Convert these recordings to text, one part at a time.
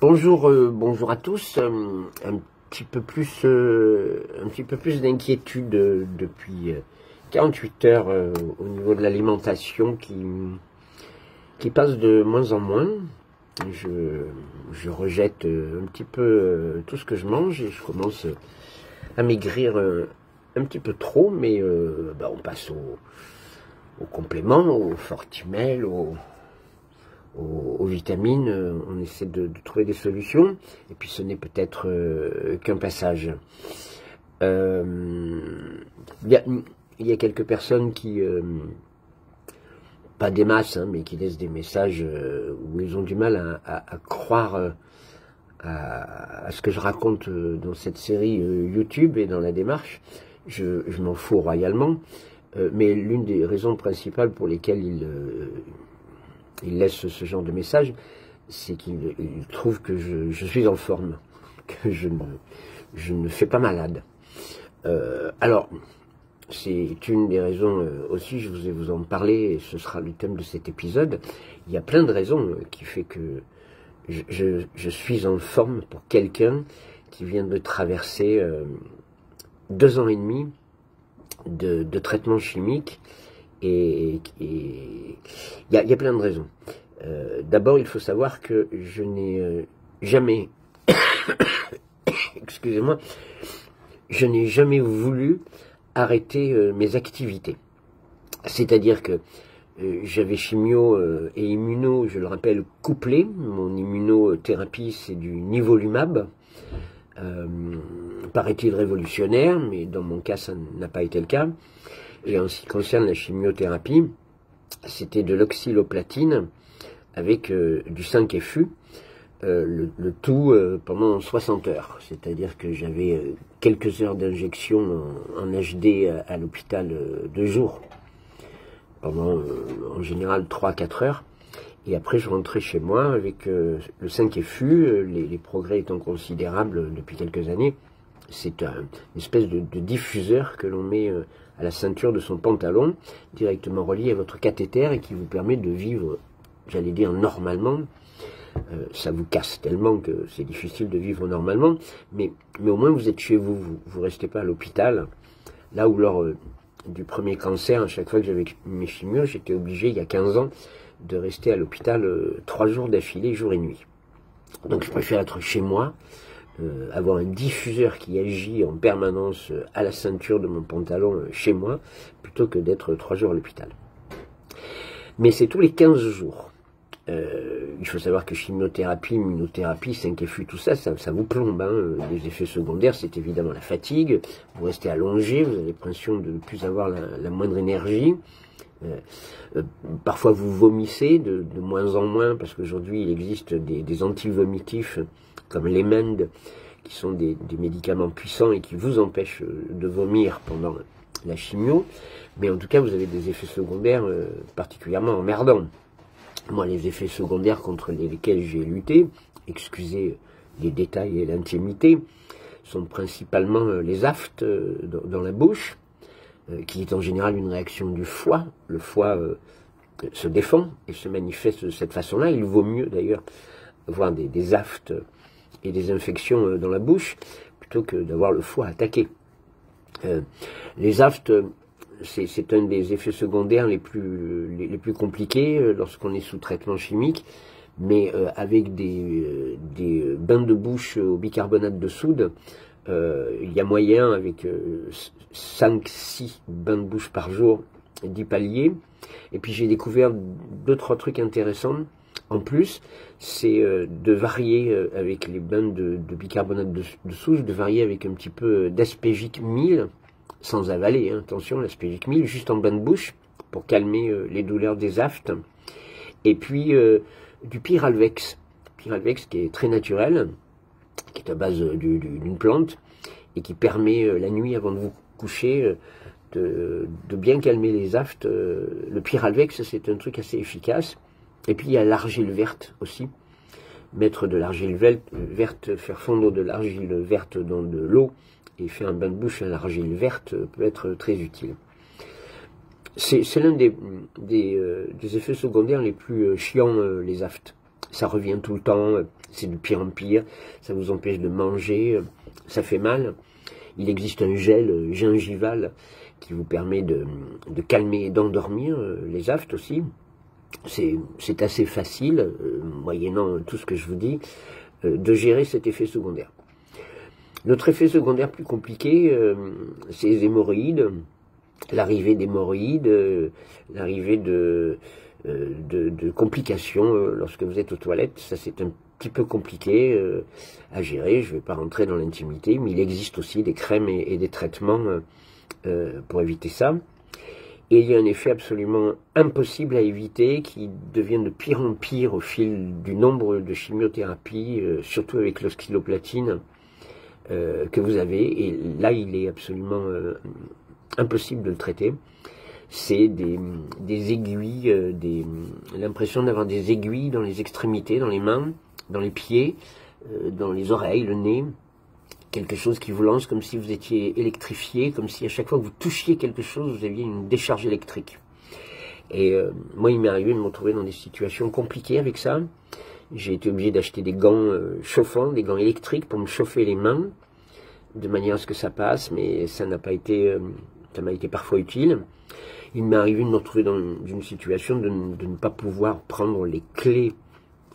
Bonjour, bonjour à tous. Un petit peu plus d'inquiétude depuis 48 heures au niveau de l'alimentation qui passe de moins en moins. Je rejette un petit peu tout ce que je mange et je commence à maigrir un petit peu trop, mais on passe aux compléments, aux fortimels, aux vitamines, on essaie de trouver des solutions, et puis ce n'est peut-être qu'un passage. Il y a quelques personnes qui, pas des masses, hein, mais qui laissent des messages où ils ont du mal à croire à ce que je raconte dans cette série YouTube et dans la démarche. Je m'en fous royalement, mais l'une des raisons principales pour lesquelles il laisse ce genre de message, c'est qu'il trouve que je suis en forme, que je ne fais pas malade. Alors, c'est une des raisons aussi, je vais vous en parler, et ce sera le thème de cet épisode. Il y a plein de raisons qui fait que je suis en forme pour quelqu'un qui vient de traverser 2 ans et demi de traitement chimique. Et il y a plein de raisons. D'abord, il faut savoir que je n'ai jamais, excusez-moi, je n'ai jamais voulu arrêter mes activités. C'est-à-dire que j'avais chimio et immuno, je le rappelle, couplés. Mon immunothérapie, c'est du nivolumab. Paraît-il révolutionnaire, mais dans mon cas, ça n'a pas été le cas. Et en ce qui concerne la chimiothérapie, c'était de l'oxyloplatine avec du 5-FU, le tout pendant 60 heures. C'est-à-dire que j'avais quelques heures d'injection en HD à l'hôpital 2 jours, pendant en général 3-4 heures. Et après, je rentrais chez moi avec le 5-FU, les progrès étant considérables depuis quelques années. C'est une espèce de diffuseur que l'on met à la ceinture de son pantalon, directement relié à votre cathéter et qui vous permet de vivre, j'allais dire normalement. Ça vous casse tellement que c'est difficile de vivre normalement, mais au moins vous êtes chez vous, vous restez pas à l'hôpital. Là où lors du premier cancer, à chaque fois que j'avais mes chimios, j'étais obligé, il y a 15 ans, de rester à l'hôpital 3 jours d'affilée, jour et nuit. Donc je préfère être chez moi, avoir un diffuseur qui agit en permanence à la ceinture de mon pantalon chez moi, plutôt que d'être 3 jours à l'hôpital. Mais c'est tous les 15 jours. Il faut savoir que chimiothérapie, immunothérapie, 5-FU, tout ça, ça vous plombe. Les effets secondaires, c'est évidemment la fatigue, vous restez allongé, vous avez l'impression de ne plus avoir la moindre énergie. Parfois vous vomissez de moins en moins, parce qu'aujourd'hui il existe des antivomitifs comme l'Emend, qui sont des médicaments puissants et qui vous empêchent de vomir pendant la chimio, mais en tout cas vous avez des effets secondaires particulièrement emmerdants. Moi, les effets secondaires contre lesquels j'ai lutté, excusez les détails et l'intimité, sont principalement les aftes dans la bouche, qui est en général une réaction du foie. Le foie se défend et se manifeste de cette façon-là. Il vaut mieux d'ailleurs avoir des aftes et des infections dans la bouche plutôt que d'avoir le foie attaqué. Les aftes, c'est un des effets secondaires les plus compliqués lorsqu'on est sous traitement chimique, mais avec des bains de bouche au bicarbonate de soude, il y a moyen, avec 5-6 bains de bouche par jour, d'y pallier. Et puis j'ai découvert 2-3 trucs intéressants. En plus, c'est de varier avec les bains de bicarbonate de soude, de varier avec un petit peu d'Aspégique 1000, sans avaler, hein, attention, l'Aspégique 1000, juste en bain de bouche, pour calmer les douleurs des aftes. Et puis du Pyralvex, qui est très naturel, qui est à base d'une plante, et qui permet la nuit, avant de vous coucher, de bien calmer les aftes. Le Pyralvex, c'est un truc assez efficace. Et puis il y a l'argile verte aussi. Mettre de l'argile verte, faire fondre de l'argile verte dans de l'eau et faire un bain de bouche à l'argile verte peut être très utile. C'est l'un des effets secondaires les plus chiants, les aftes. ça revient tout le temps, c'est de pire en pire, ça vous empêche de manger, ça fait mal. Il existe un gel gingival qui vous permet de calmer et d'endormir les aftes aussi. C'est assez facile, moyennant tout ce que je vous dis, de gérer cet effet secondaire. L'autre effet secondaire plus compliqué, c'est les hémorroïdes, l'arrivée d'hémorroïdes, l'arrivée de complications lorsque vous êtes aux toilettes. Ça, c'est un petit peu compliqué à gérer. Je ne vais pas rentrer dans l'intimité, mais il existe aussi des crèmes et des traitements pour éviter ça. Et il y a un effet absolument impossible à éviter qui devient de pire en pire au fil du nombre de chimiothérapies, surtout avec l'oscilloplatine que vous avez. Et là, il est absolument impossible de le traiter. C'est des aiguilles, l'impression d'avoir des aiguilles dans les extrémités, dans les mains, dans les pieds, dans les oreilles, le nez. Quelque chose qui vous lance comme si vous étiez électrifié, comme si à chaque fois que vous touchiez quelque chose, vous aviez une décharge électrique. Et moi, il m'est arrivé de me retrouver dans des situations compliquées avec ça. J'ai été obligé d'acheter des gants chauffants, des gants électriques pour me chauffer les mains, de manière à ce que ça passe, mais ça n'a pas été, ça m'a été parfois utile. Il m'est arrivé de me retrouver dans une situation de ne pas pouvoir prendre les clés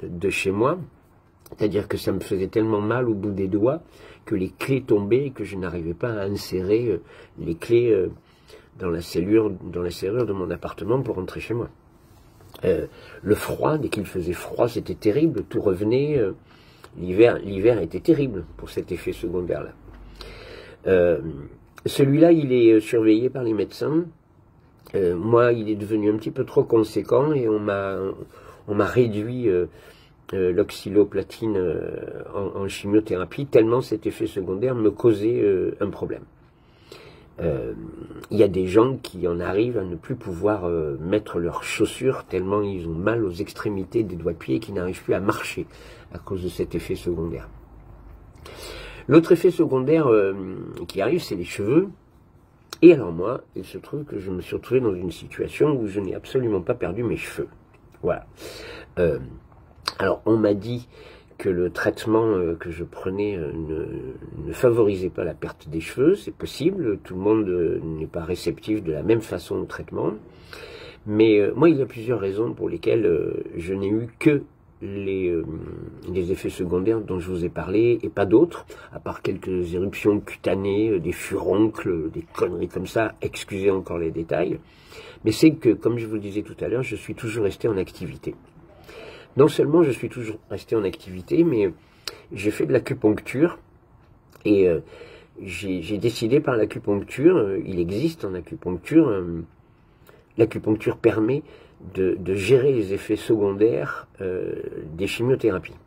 de chez moi. C'est-à-dire que ça me faisait tellement mal au bout des doigts que les clés tombaient et que je n'arrivais pas à insérer les clés dans la serrure de mon appartement pour rentrer chez moi. Le froid, dès qu'il faisait froid, c'était terrible, tout revenait. L'hiver était terrible pour cet effet secondaire-là. Celui-là, il est surveillé par les médecins. Moi, il est devenu un petit peu trop conséquent et on m'a réduit l'oxyloplatine en chimiothérapie, tellement cet effet secondaire me causait un problème. Il y a des gens qui en arrivent à ne plus pouvoir mettre leurs chaussures tellement ils ont mal aux extrémités des doigts de pied et qui n'arrivent plus à marcher à cause de cet effet secondaire. L'autre effet secondaire qui arrive, c'est les cheveux. Et alors moi, il se trouve que je me suis retrouvé dans une situation où je n'ai absolument pas perdu mes cheveux. Voilà. Alors, on m'a dit que le traitement que je prenais ne favorisait pas la perte des cheveux. C'est possible, tout le monde n'est pas réceptif de la même façon au traitement. Mais moi, il y a plusieurs raisons pour lesquelles je n'ai eu que les effets secondaires dont je vous ai parlé, et pas d'autres, à part quelques éruptions cutanées, des furoncles, des conneries comme ça, excusez encore les détails. Mais c'est que, comme je vous le disais tout à l'heure, je suis toujours resté en activité. Non seulement je suis toujours resté en activité, mais j'ai fait de l'acupuncture et j'ai décidé par l'acupuncture, il existe en acupuncture, l'acupuncture permet de gérer les effets secondaires des chimiothérapies.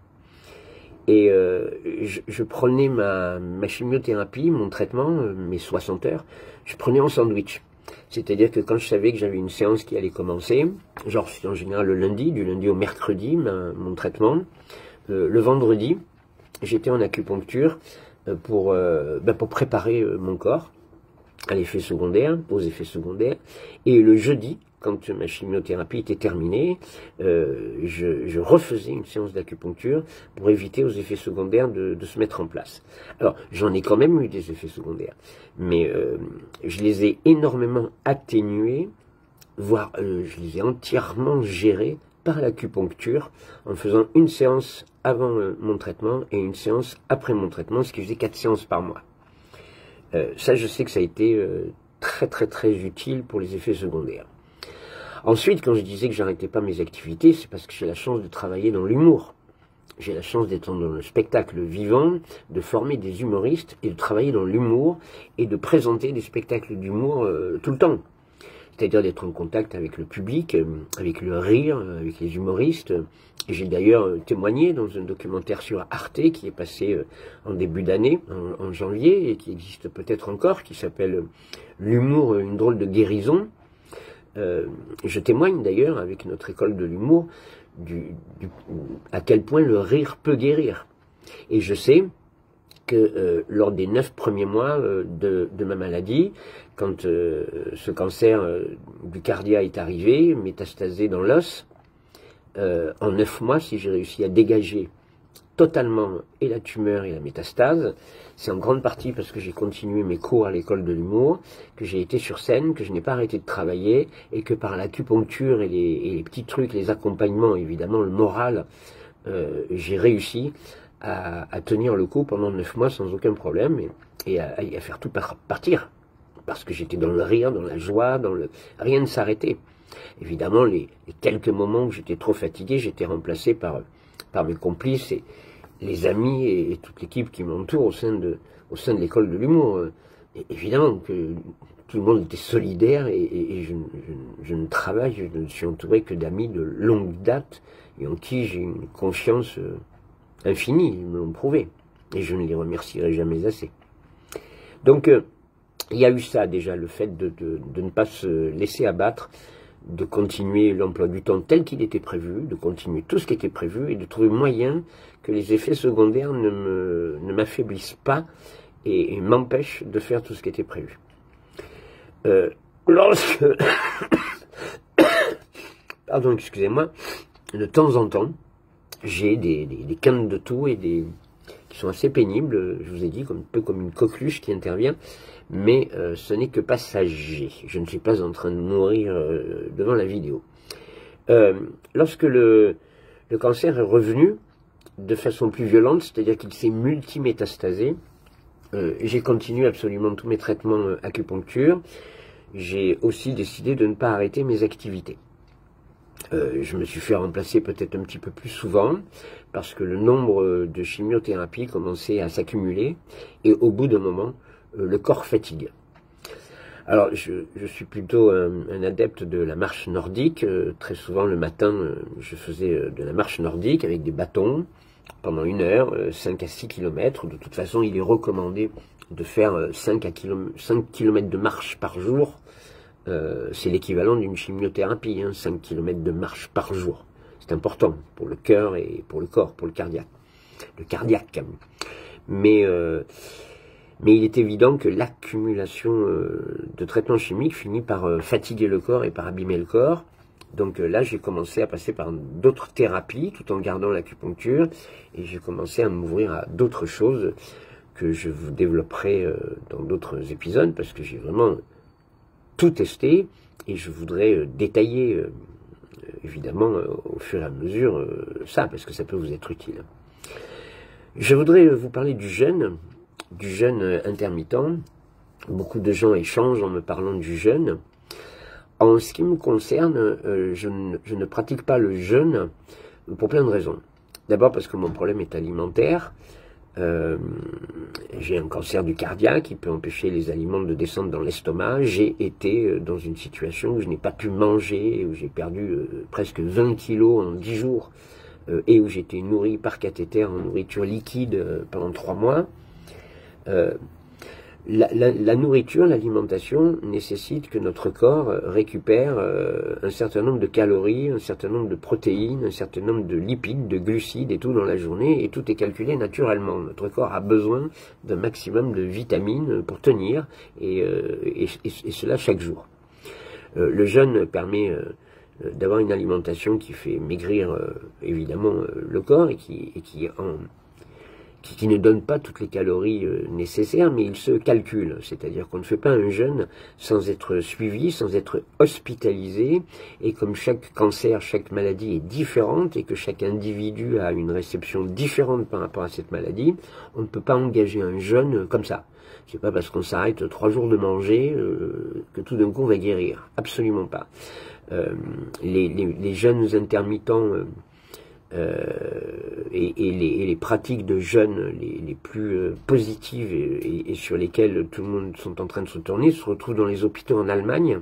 Et je prenais ma chimiothérapie, mon traitement, mes 60 heures, je prenais en sandwich. C'est-à-dire que quand je savais que j'avais une séance qui allait commencer, genre c'est en général le lundi, du lundi au mercredi, mon traitement, le vendredi, j'étais en acupuncture pour préparer mon corps à l'effet secondaire, aux effets secondaires, et le jeudi, quand ma chimiothérapie était terminée, je refaisais une séance d'acupuncture pour éviter aux effets secondaires de se mettre en place. Alors, j'en ai quand même eu des effets secondaires, mais je les ai énormément atténués, voire je les ai entièrement gérés par l'acupuncture, en faisant une séance avant mon traitement et une séance après mon traitement, ce qui faisait 4 séances par mois. Ça, je sais que ça a été très très très utile pour les effets secondaires. Ensuite, quand je disais que j'arrêtais pas mes activités, c'est parce que j'ai la chance de travailler dans l'humour. J'ai la chance d'être dans le spectacle vivant, de former des humoristes et de travailler dans l'humour et de présenter des spectacles d'humour tout le temps. C'est-à-dire d'être en contact avec le public, avec le rire, avec les humoristes. Et j'ai d'ailleurs témoigné dans un documentaire sur Arte qui est passé en début d'année, en janvier, et qui existe peut-être encore, qui s'appelle « L'humour, une drôle de guérison ». Je témoigne d'ailleurs avec notre école de l'humour à quel point le rire peut guérir. Et je sais que lors des 9 premiers mois de ma maladie, quand ce cancer du cardia est arrivé, métastasé dans l'os, en 9 mois, si j'ai réussi à dégager totalement et la tumeur et la métastase, c'est en grande partie parce que j'ai continué mes cours à l'école de l'humour, que j'ai été sur scène, que je n'ai pas arrêté de travailler, et que par l'acupuncture et les petits trucs, les accompagnements, évidemment, le moral, j'ai réussi à tenir le coup pendant 9 mois sans aucun problème, et à faire tout partir. Parce que j'étais dans le rire, dans la joie, rien ne s'arrêtait. Évidemment, les quelques moments où j'étais trop fatigué, j'étais remplacé par mes complices et les amis et toute l'équipe qui m'entoure au sein de l'école de l'humour. Évidemment que tout le monde était solidaire et je ne travaille, je ne suis entouré que d'amis de longue date et en qui j'ai une confiance infinie, ils me l'ont prouvé. Et je ne les remercierai jamais assez. Donc, il y a eu ça déjà, le fait de ne pas se laisser abattre, de continuer l'emploi du temps tel qu'il était prévu, de continuer tout ce qui était prévu et de trouver moyen que les effets secondaires ne m'affaiblissent pas et m'empêchent de faire tout ce qui était prévu. Lorsque... Pardon, excusez-moi, de temps en temps, j'ai des quintes de toux et qui sont assez pénibles, je vous ai dit, un peu comme une coqueluche qui intervient, mais ce n'est que passager. Je ne suis pas en train de mourir devant la vidéo. Lorsque le cancer est revenu de façon plus violente, c'est-à-dire qu'il s'est multimétastasé, j'ai continué absolument tous mes traitements acupuncture. J'ai aussi décidé de ne pas arrêter mes activités. Je me suis fait remplacer peut-être un petit peu plus souvent parce que le nombre de chimiothérapies commençait à s'accumuler et au bout d'un moment, le corps fatigue. Alors, je suis plutôt un adepte de la marche nordique. Très souvent, le matin, je faisais de la marche nordique avec des bâtons pendant 1 heure, 5 à 6 km. De toute façon, il est recommandé de faire 5 km de marche par jour. C'est l'équivalent d'une chimiothérapie, 5 km de marche par jour. C'est important pour le cœur et pour le corps, pour le cardiaque. Mais il est évident que l'accumulation de traitements chimiques finit par fatiguer le corps et par abîmer le corps. Donc là, j'ai commencé à passer par d'autres thérapies tout en gardant l'acupuncture et j'ai commencé à m'ouvrir à d'autres choses que je vous développerai dans d'autres épisodes parce que j'ai vraiment tout testé et je voudrais détailler évidemment au fur et à mesure ça parce que ça peut vous être utile. Je voudrais vous parler du jeûne intermittent. Beaucoup de gens échangent en me parlant du jeûne. En ce qui me concerne, je ne pratique pas le jeûne pour plein de raisons. D'abord parce que mon problème est alimentaire. J'ai un cancer du cardiaque qui peut empêcher les aliments de descendre dans l'estomac. J'ai été dans une situation où je n'ai pas pu manger, où j'ai perdu presque 20 kilos en 10 jours et où j'ai été nourri par cathéter en nourriture liquide pendant 3 mois. La nourriture, l'alimentation nécessite que notre corps récupère un certain nombre de calories, un certain nombre de protéines, un certain nombre de lipides, de glucides et tout dans la journée, et tout est calculé naturellement. Notre corps a besoin d'un maximum de vitamines pour tenir, et cela chaque jour. Le jeûne permet d'avoir une alimentation qui fait maigrir évidemment le corps et qui ne donne pas toutes les calories nécessaires, mais il se calcule. C'est-à-dire qu'on ne fait pas un jeûne sans être suivi, sans être hospitalisé, et comme chaque cancer, chaque maladie est différente, et que chaque individu a une réception différente par rapport à cette maladie, on ne peut pas engager un jeûne comme ça. C'est pas parce qu'on s'arrête 3 jours de manger que tout d'un coup on va guérir. Absolument pas. Les jeûnes intermittents et les pratiques de jeûne les plus positives et sur lesquelles tout le monde sont en train de se tourner se retrouvent dans les hôpitaux en Allemagne.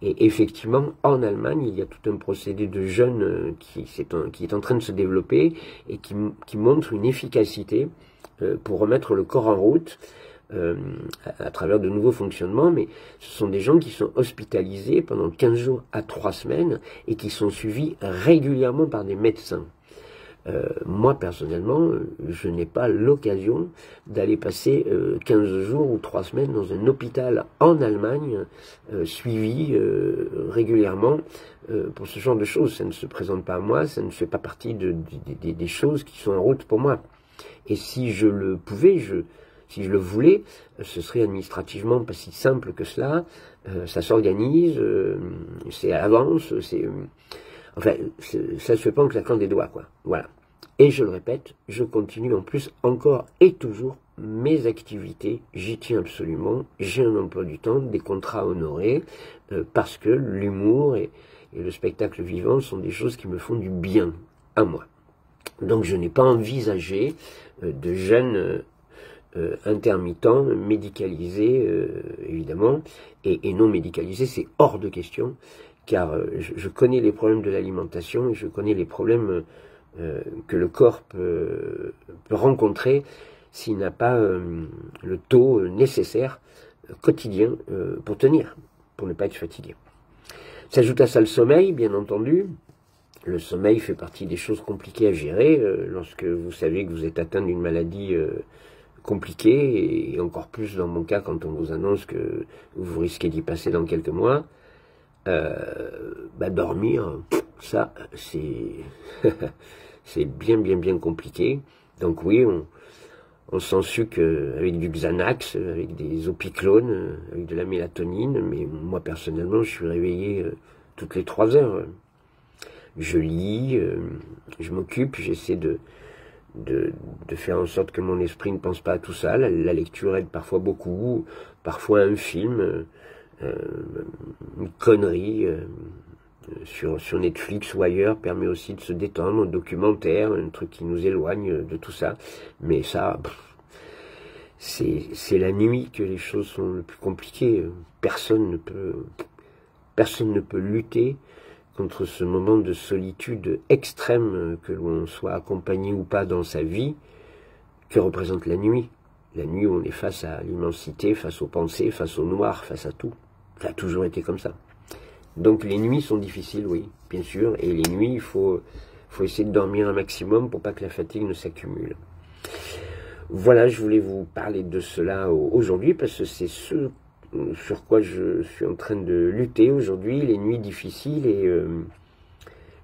Et effectivement, en Allemagne, il y a tout un procédé de jeûne qui est en train de se développer et qui montre une efficacité pour remettre le corps en route à travers de nouveaux fonctionnements, mais ce sont des gens qui sont hospitalisés pendant 15 jours à 3 semaines et qui sont suivis régulièrement par des médecins. Moi, personnellement, je n'ai pas l'occasion d'aller passer 15 jours ou 3 semaines dans un hôpital en Allemagne, suivi régulièrement pour ce genre de choses. Ça ne se présente pas à moi, ça ne fait pas partie des choses qui sont en route pour moi. Et si je le pouvais, si je le voulais, ce serait administrativement pas si simple que cela. Ça s'organise, c'est à l'avance, enfin, ça se fait pas en claquant des doigts, quoi. Voilà. Et je le répète, je continue en plus encore et toujours mes activités. J'y tiens absolument. J'ai un emploi du temps, des contrats honorés, parce que l'humour et le spectacle vivant sont des choses qui me font du bien à moi. Donc je n'ai pas envisagé de jeunes intermittents, médicalisés, évidemment, et non médicalisés, c'est hors de question, car je connais les problèmes de l'alimentation et je connais les problèmes que le corps peut rencontrer s'il n'a pas le taux nécessaire quotidien pour tenir, pour ne pas être fatigué. S'ajoute à ça le sommeil, bien entendu. Le sommeil fait partie des choses compliquées à gérer lorsque vous savez que vous êtes atteint d'une maladie compliquée, et encore plus dans mon cas quand on vous annonce que vous risquez d'y passer dans quelques mois. Dormir, ça, c'est bien compliqué. Donc oui, on s'en sucre avec du Xanax, avec des opiclones, avec de la mélatonine, mais moi personnellement, je suis réveillé toutes les 3 heures. Je lis, je m'occupe, j'essaie de faire en sorte que mon esprit ne pense pas à tout ça. La lecture aide parfois beaucoup, parfois un film, une connerie sur Netflix ou ailleurs permet aussi de se détendre, un documentaire, un truc qui nous éloigne de tout ça. Mais ça, c'est la nuit que les choses sont le plus compliquées. Personne ne peut lutter contre ce moment de solitude extrême, que l'on soit accompagné ou pas dans sa vie, que représente la nuit. La nuit où on est face à l'immensité, face aux pensées, face au noir, face à tout. Ça a toujours été comme ça. Donc les nuits sont difficiles, oui, bien sûr, et les nuits, il faut essayer de dormir un maximum pour pas que la fatigue ne s'accumule. Voilà, je voulais vous parler de cela aujourd'hui, parce que c'est ce sur quoi je suis en train de lutter aujourd'hui, les nuits difficiles, et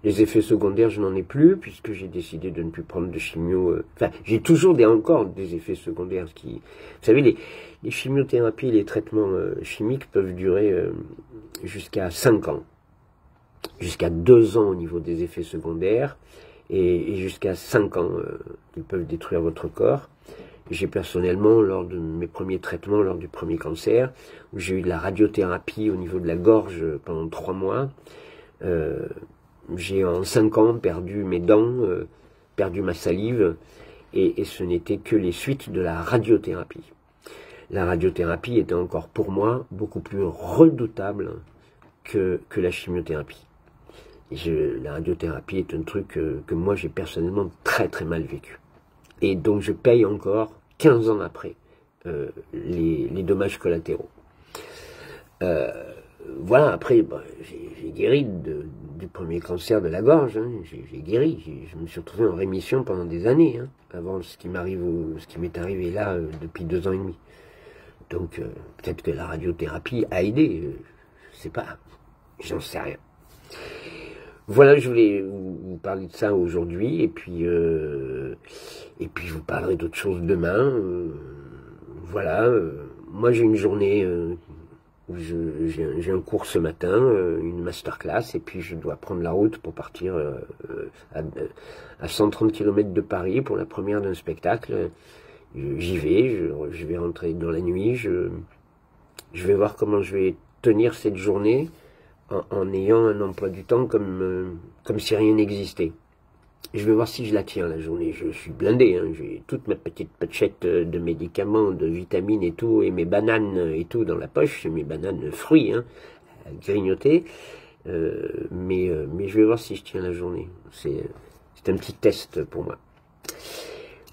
les effets secondaires, je n'en ai plus, puisque j'ai décidé de ne plus prendre de chimio. Enfin, j'ai toujours encore des effets secondaires. Vous savez, les chimiothérapies, les traitements chimiques peuvent durer jusqu'à 5 ans, jusqu'à 2 ans au niveau des effets secondaires, et jusqu'à 5 ans, ils peuvent détruire votre corps. J'ai personnellement, lors de mes premiers traitements, lors du premier cancer, où j'ai eu de la radiothérapie au niveau de la gorge pendant 3 mois, j'ai en 5 ans perdu mes dents, perdu ma salive, et ce n'était que les suites de la radiothérapie. La radiothérapie était encore pour moi beaucoup plus redoutable que la chimiothérapie. La radiothérapie est un truc que moi j'ai personnellement très mal vécu. Et donc je paye encore 15 ans après les dommages collatéraux. Voilà, après j'ai guéri du premier cancer de la gorge, hein, j'ai guéri, je me suis retrouvé en rémission pendant des années, hein, avant ce qui m'est arrivé là depuis 2 ans et demi. Donc peut-être que la radiothérapie a aidé, je sais pas, j'en sais rien. Voilà, je voulais vous parler de ça aujourd'hui, et puis je vous parlerai d'autres choses demain. Voilà, moi j'ai une journée où j'ai un cours ce matin, une masterclass, et puis je dois prendre la route pour partir à 130 km de Paris pour la première d'un spectacle. J'y vais, je vais rentrer dans la nuit, je vais voir comment je vais tenir cette journée en ayant un emploi du temps comme si rien n'existait. Je vais voir si je la tiens la journée. Je suis blindé, hein. J'ai toute ma petite pochette de médicaments, de vitamines et tout, et mes bananes et tout dans la poche, mes bananes fruits, hein, à grignoter. Mais je vais voir si je tiens la journée. C'est un petit test pour moi.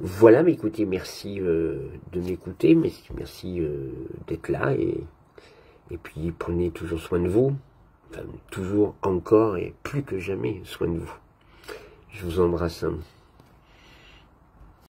Voilà, mais écoutez, merci de m'écouter, merci d'être là, et puis prenez toujours soin de vous. Enfin, toujours encore et plus que jamais soin de vous. Je vous embrasse.